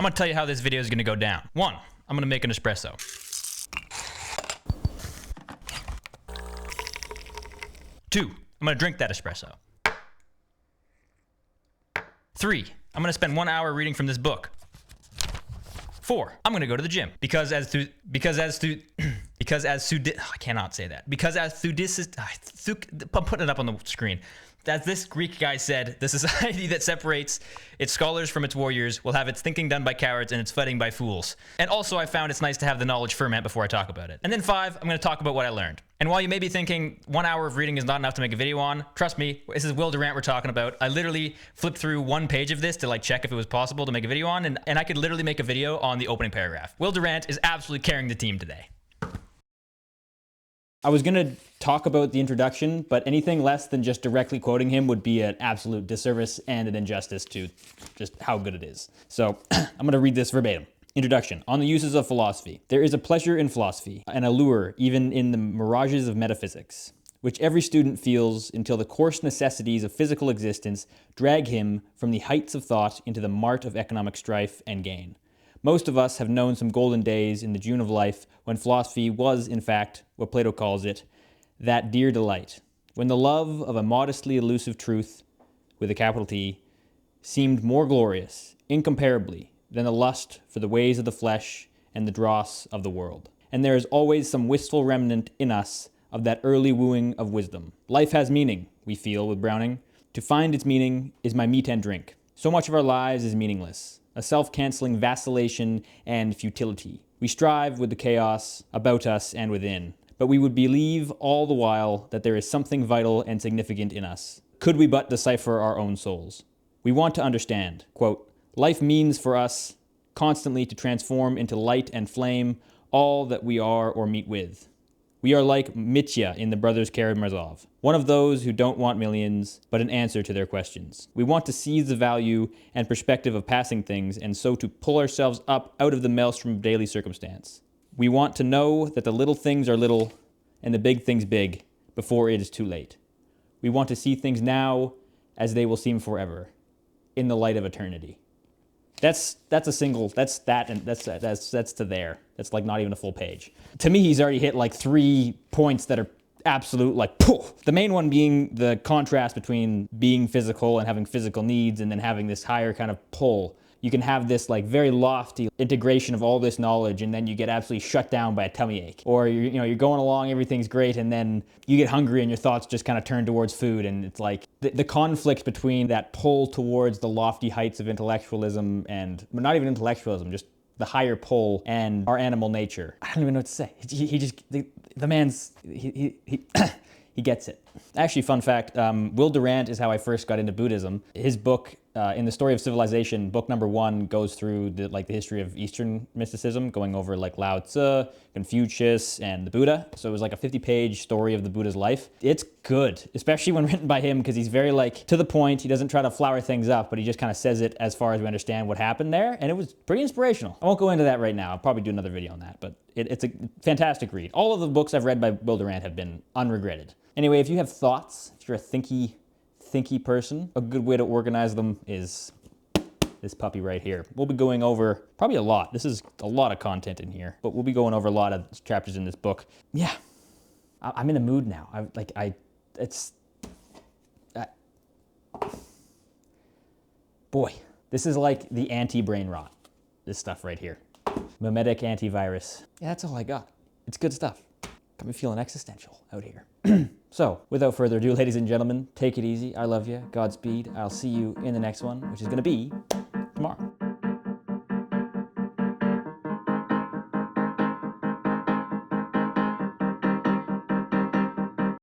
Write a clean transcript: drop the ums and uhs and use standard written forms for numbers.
I'm gonna tell you how this video is gonna go down. 1, I'm gonna make an espresso. 2, I'm gonna drink that espresso. 3, I'm gonna spend 1 hour reading from this book. 4, I'm gonna go to the gym I cannot say that. I'm putting it up on the screen. As this Greek guy said, the society that separates its scholars from its warriors will have its thinking done by cowards and its fighting by fools. And also I found it's nice to have the knowledge ferment before I talk about it. And then 5, I'm gonna talk about what I learned. And while you may be thinking 1 hour of reading is not enough to make a video on, trust me, this is Will Durant we're talking about. I literally flipped through 1 page of this to like check if it was possible to make a video on, and I could literally make a video on the opening paragraph. Will Durant is absolutely carrying the team today. I was going to talk about the introduction, but anything less than just directly quoting him would be an absolute disservice and an injustice to just how good it is. So I'm going to read this verbatim. Introduction. On the uses of philosophy. There is a pleasure in philosophy, an allure even in the mirages of metaphysics, which every student feels until the coarse necessities of physical existence drag him from the heights of thought into the mart of economic strife and gain. Most of us have known some golden days in the June of life when philosophy was, in fact, what Plato calls it, that dear delight, when the love of a modestly elusive truth, with a capital T, seemed more glorious, incomparably, than the lust for the ways of the flesh and the dross of the world. And there is always some wistful remnant in us of that early wooing of wisdom. Life has meaning, we feel with Browning. To find its meaning is my meat and drink. So much of our lives is meaningless. A self-canceling vacillation and futility. We strive with the chaos about us and within, but we would believe all the while that there is something vital and significant in us, could we but decipher our own souls. We want to understand, quote, life means for us constantly to transform into light and flame all that we are or meet with. We are like Mitya in the Brothers Karamazov, one of those who don't want millions, but an answer to their questions. We want to seize the value and perspective of passing things, and so to pull ourselves up out of the maelstrom of daily circumstance. We want to know that the little things are little and the big things big before it is too late. We want to see things now as they will seem forever, in the light of eternity. That's a single, that's to there. That's like not even a full page. To me, he's already hit like 3 points that are absolute like poof. The main one being the contrast between being physical and having physical needs and then having this higher kind of pull. You can have this like very lofty integration of all this knowledge and then you get absolutely shut down by a tummy ache. Or you're going along, everything's great, and then you get hungry and your thoughts just kind of turn towards food, and it's like the conflict between that pull towards the lofty heights of intellectualism and, well, not even intellectualism, just the higher pull and our animal nature. I don't even know what to say. The man's, he gets it. Actually, fun fact, Will Durant is how I first got into Buddhism. His book, In the Story of Civilization, book number 1 goes through the history of Eastern mysticism, going over like Lao Tzu, Confucius, and the Buddha. So it was like a 50-page story of the Buddha's life. It's good, especially when written by him, because he's very like to the point. He doesn't try to flower things up, but he just kind of says it as far as we understand what happened there. And it was pretty inspirational. I won't go into that right now. I'll probably do another video on that, but it's a fantastic read. All of the books I've read by Will Durant have been unregretted. Anyway, if you have thoughts, if you're a thinky person, a good way to organize them is this puppy right here. We'll be going over probably a lot. This is a lot of content in here, but we'll be going over a lot of chapters in this book. Yeah, I'm in a mood now. Boy, this is like the anti-brain rot, this stuff right here. Mimetic antivirus. Yeah, that's all I got. It's good stuff. Got me feeling existential out here. So, without further ado, ladies and gentlemen, take it easy. I love you. Godspeed. I'll see you in the next one, which is going to be tomorrow.